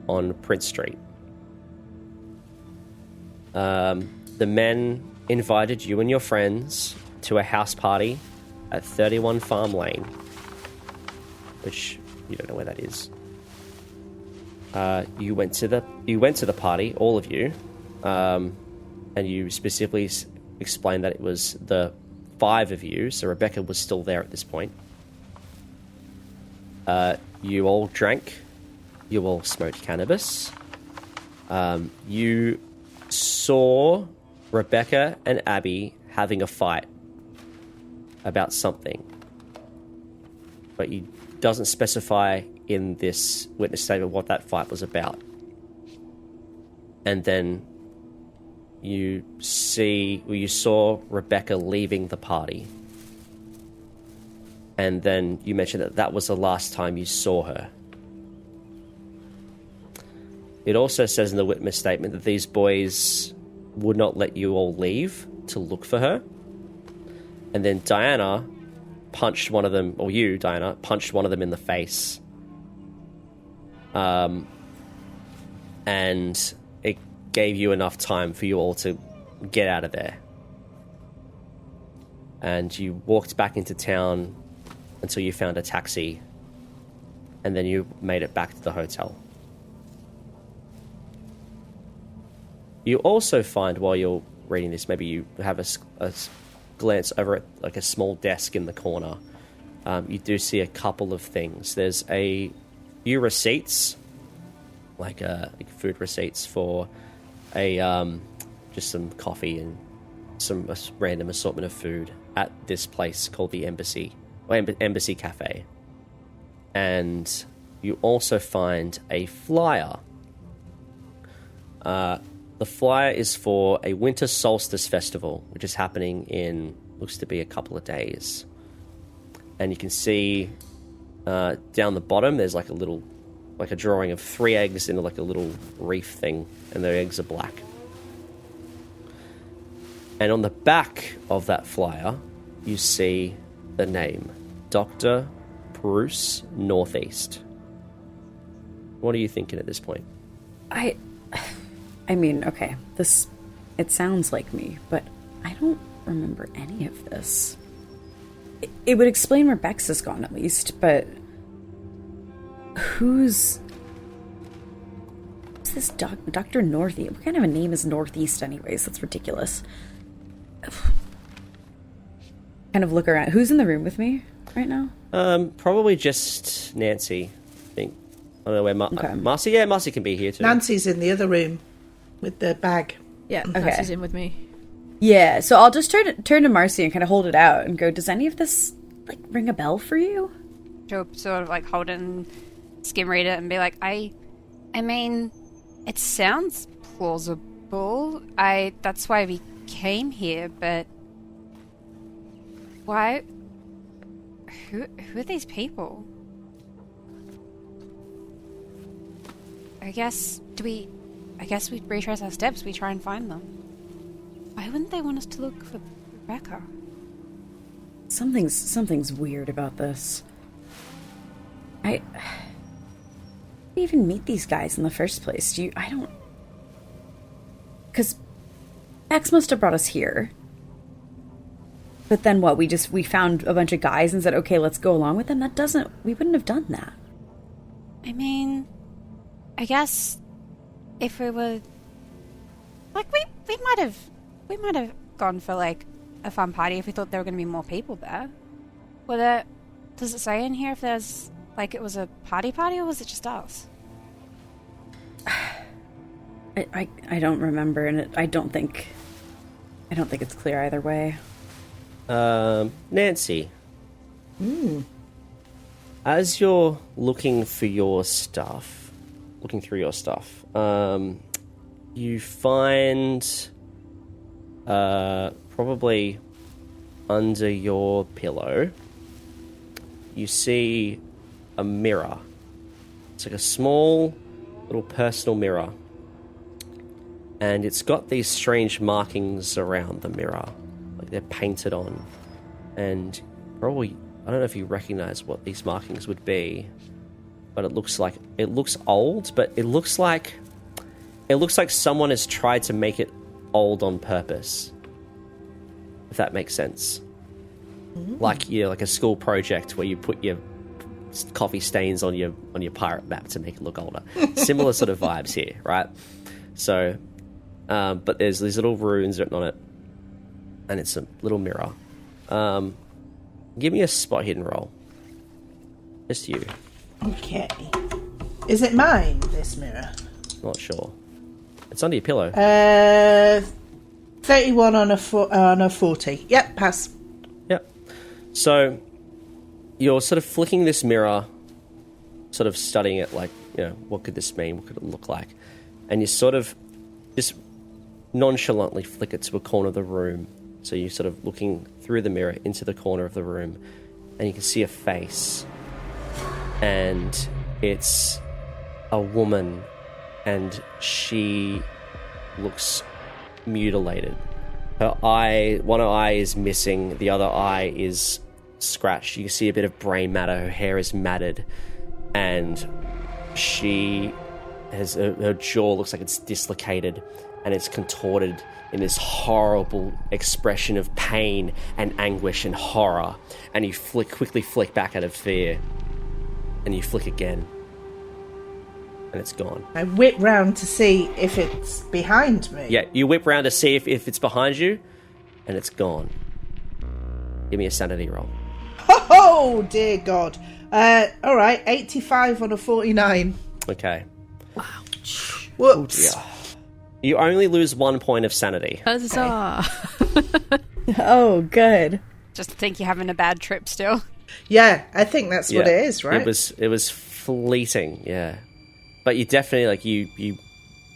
on Prince Street. The men invited you and your friends to a house party at 31 Farm Lane, which you don't know where that is. You went to the party, all of you, and you specifically explained that it was the 5 of you, so Rebecca was still there at this point. You all drank, you all smoked cannabis. You saw Rebecca and Abby having a fight about something, but he doesn't specify in this witness statement what that fight was about. And then you saw Rebecca leaving the party, and then you mentioned that was the last time you saw her. It also says in the witness statement that these boys would not let you all leave to look for her. And then Diana punched one of them, or you, Diana, punched one of them in the face. And it gave you enough time for you all to get out of there. And you walked back into town until you found a taxi. And then you made it back to the hotel. You also find, while you're reading this, maybe you have a glance over at like a small desk in the corner. You do see a couple of things. There's a few receipts, like food receipts for just some coffee and some random assortment of food at this place called the Embassy, or Embassy Cafe. And you also find a flyer. The flyer is for a winter solstice festival, which is happening in, looks to be a couple of days. And you can see down the bottom, there's like a drawing of 3 eggs in like a little reef thing, and the eggs are black. And on the back of that flyer, you see the name, Dr. Bruce Northeast. What are you thinking at this point? I mean, okay, it sounds like me, but I don't remember any of this. It would explain where Bex is gone, at least, but who's this Dr. Northeast? What kind of a name is Northeast anyways? That's ridiculous. Kind of look around. Who's in the room with me right now? Probably just Nancy, I think. I don't know where Marcey? Yeah, Marcey can be here too. Nancy's in the other room with the bag. Yeah, okay. Nancy's in with me. Yeah, so I'll just turn to Marcey and kind of hold it out and go, does any of this, like, ring a bell for you? She'll sort of, like, hold it and skim read it and be like, I mean, it sounds plausible. That's why we came here, but why? Who are these people? I guess we retrace our steps, we try and find them. Why wouldn't they want us to look for Rebecca? Something's weird about this. I didn't even meet these guys in the first place. Because X must have brought us here. But then what? We found a bunch of guys and said, okay, let's go along with them? We wouldn't have done that. I mean, I guess if we were, like, we might have gone for, like, a fun party if we thought there were going to be more people there. Does it say in here if there's, like, it was a party, or was it just us? I don't remember, and I don't think it's clear either way. Nancy. As you're looking through your stuff, you find probably under your pillow, you see a mirror. It's like a small little personal mirror, and it's got these strange markings around the mirror, like they're painted on. and probably, I don't know if you recognize what these markings would be, but it looks old, but it looks like someone has tried to make it old on purpose, if that makes sense. Like like a school project where you put your coffee stains on your pirate map to make it look older. Similar sort of vibes here, right? So, but there's these little runes written on it, and it's a little mirror. Give me a spot hidden roll. Just you. Okay. Is it mine, this mirror? Not sure. It's under your pillow. 31 on a 40. Yep, pass. Yep. So you're sort of flicking this mirror, sort of studying it like, what could this mean? What could it look like? And you sort of just nonchalantly flick it to a corner of the room. So you're sort of looking through the mirror into the corner of the room, and you can see a face. And it's a woman, and she looks mutilated. One eye is missing, the other eye is scratched. You can see a bit of brain matter, her hair is matted, and she has her jaw looks like it's dislocated, and it's contorted in this horrible expression of pain and anguish and horror. And you quickly flick back out of fear, and you flick again, and it's gone. I whip round to see if it's behind me. Yeah, you whip round to see if it's behind you, and it's gone. Give me a sanity roll. Oh, dear God. All right, 85 on a 49. Okay. Whoops. Yeah. You only lose 1 point of sanity. Huzzah! Oh, good. Just think you're having a bad trip still. Yeah, I think that's what it is, right? It was fleeting, yeah. But you definitely, you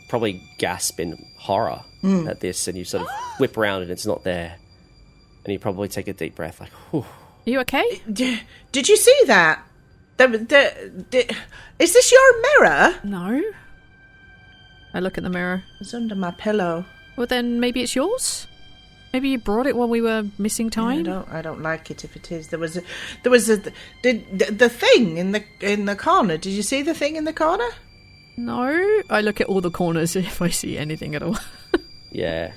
probably gasp in horror at this, and you sort of whip around and it's not there. And you probably take a deep breath, like, whew. Are you okay? Did you see that? Is this your mirror? No. I look at the mirror. It's under my pillow. Well, then maybe it's yours? Maybe you brought it while we were missing time? I don't like it if it is. The thing in the corner. Did you see the thing in the corner? No. I look at all the corners if I see anything at all. Yeah.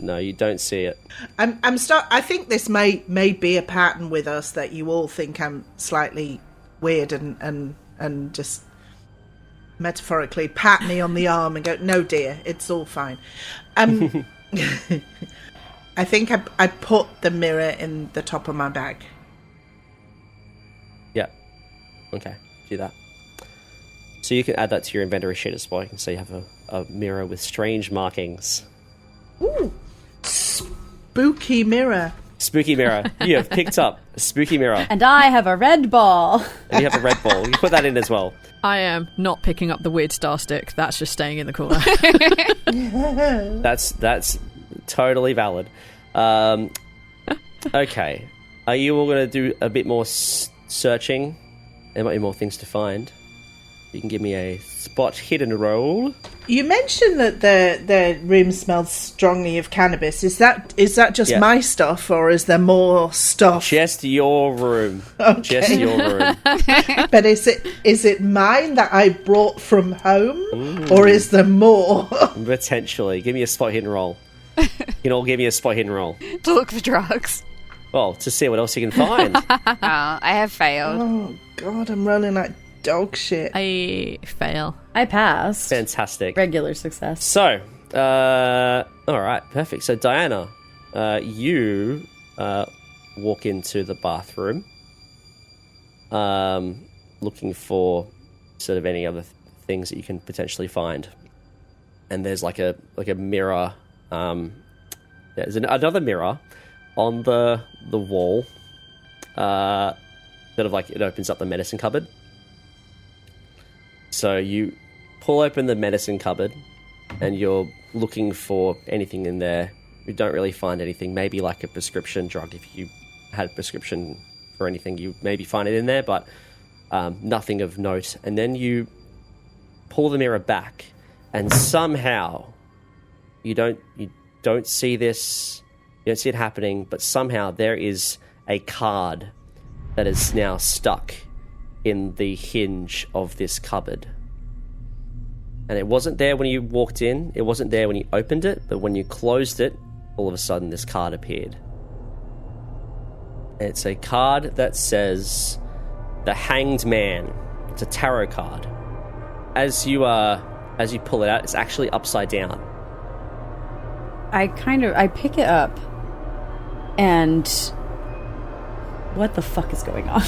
No, you don't see it. I think this may be a pattern with us, that you all think I'm slightly weird and just metaphorically pat me on the arm and go, "No, dear, it's all fine." I think I put the mirror in the top of my bag. Yeah. Okay, do that. So you can add that to your inventory sheet as well. You can see you have a mirror with strange markings. Ooh, spooky mirror. Spooky mirror. You have picked up a spooky mirror. And I have a red ball. And you have a red ball. You put that in as well. I am not picking up the weird star stick. That's just staying in the corner. That's totally valid. Okay. Are you all going to do a bit more searching? There might be more things to find. You can give me a spot hidden roll. You mentioned that the room smells strongly of cannabis. Is that just my stuff, or is there more stuff? Just your room. Okay. Just your room. But is it mine that I brought from home, or is there more? Potentially. Give me a spot hidden roll. You can all give me a spot hidden roll. To look for drugs. Well, to see what else you can find. I have failed. Oh God, I'm rolling like dog shit. I fail. I passed. Fantastic. Regular success. So, all right, perfect. So, Diana, you walk into the bathroom, looking for sort of any other things that you can potentially find. And there's like a mirror. There's another mirror on the wall. Sort of like it opens up the medicine cupboard. So you pull open the medicine cupboard and you're looking for anything in there. You don't really find anything. Maybe like a prescription drug. If you had a prescription for anything, you maybe find it in there, but nothing of note. And then you pull the mirror back and somehow you don't see this, you don't see it happening, but somehow there is a card that is now stuck in the hinge of this cupboard. And it wasn't there when you walked in, it wasn't there when you opened it, but when you closed it, all of a sudden this card appeared. It's a card that says The Hanged Man. It's a tarot card. As you pull it out, it's actually upside down. I pick it up, and what the fuck is going on?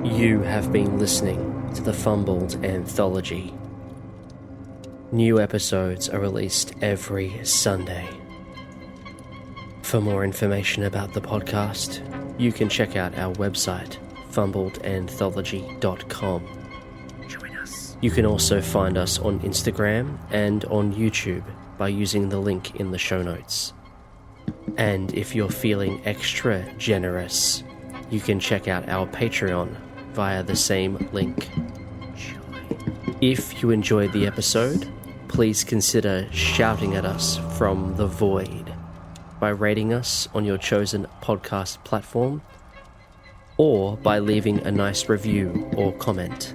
You have been listening to the Fumbled Anthology. New episodes are released every Sunday. For more information about the podcast, you can check out our website, fumbledanthology.com. Join us. You can also find us on Instagram and on YouTube by using the link in the show notes. And if you're feeling extra generous, you can check out our Patreon via the same link. If you enjoyed the episode, please consider shouting at us from the void by rating us on your chosen podcast platform or by leaving a nice review or comment.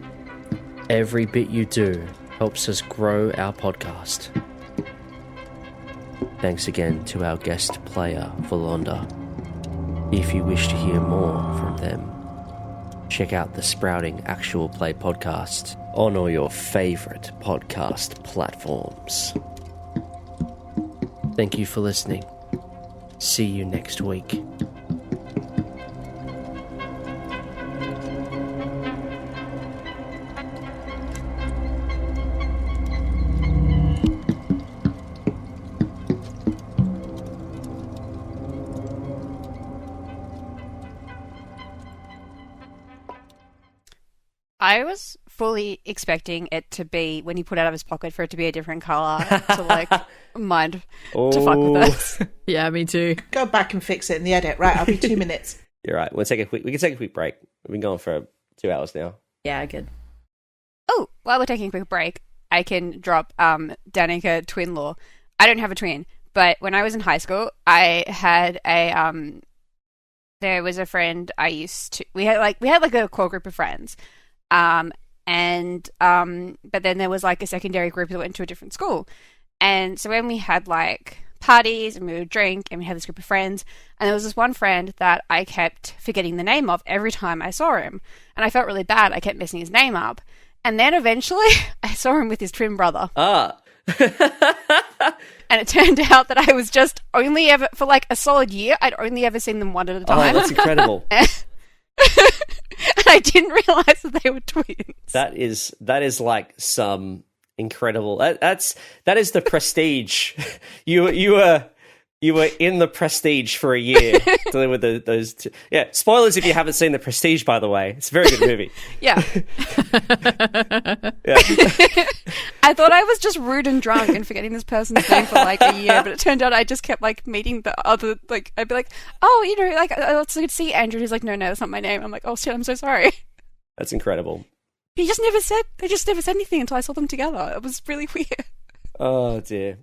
Every bit you do helps us grow our podcast. Thanks again to our guest player, Volonda. If you wish to hear more from them, check out the Sprouting Actual Play podcast on all your favourite podcast platforms. Thank you for listening. See you next week. I was fully expecting it to be, when he put it out of his pocket, for it to be a different colour to like to fuck with us. Yeah, me too. Go back and fix it in the edit. Right, I'll be 2 minutes. You're right. We can take a quick break. We've been going for 2 hours now. Yeah, good. Oh, while we're taking a quick break, I can drop Danica twin law. I don't have a twin, but when I was in high school, I had there was a friend we had like a core group of friends. But then there was like a secondary group that went to a different school. And so when we had like parties and we would drink and we had this group of friends, and there was this one friend that I kept forgetting the name of every time I saw him. And I felt really bad. I kept messing his name up. And then eventually I saw him with his twin brother. Ah. And it turned out that I was just only ever, for like a solid year, I'd only ever seen them one at a time. Oh, that's incredible. And I didn't realise that they were twins. That is like some incredible. That is the Prestige. You were in the Prestige for a year dealing with those two. Yeah, spoilers if you haven't seen the Prestige, by the way. It's a very good movie. Yeah. Yeah. I thought I was just rude and drunk and forgetting this person's name for like a year, but it turned out I just kept like meeting the other, like I'd be like, oh, you know, like let's see Andrew. He's like, no, that's not my name. I'm like, oh shit, I'm so sorry. That's incredible. They just never said anything until I saw them together. It was really weird. Oh dear.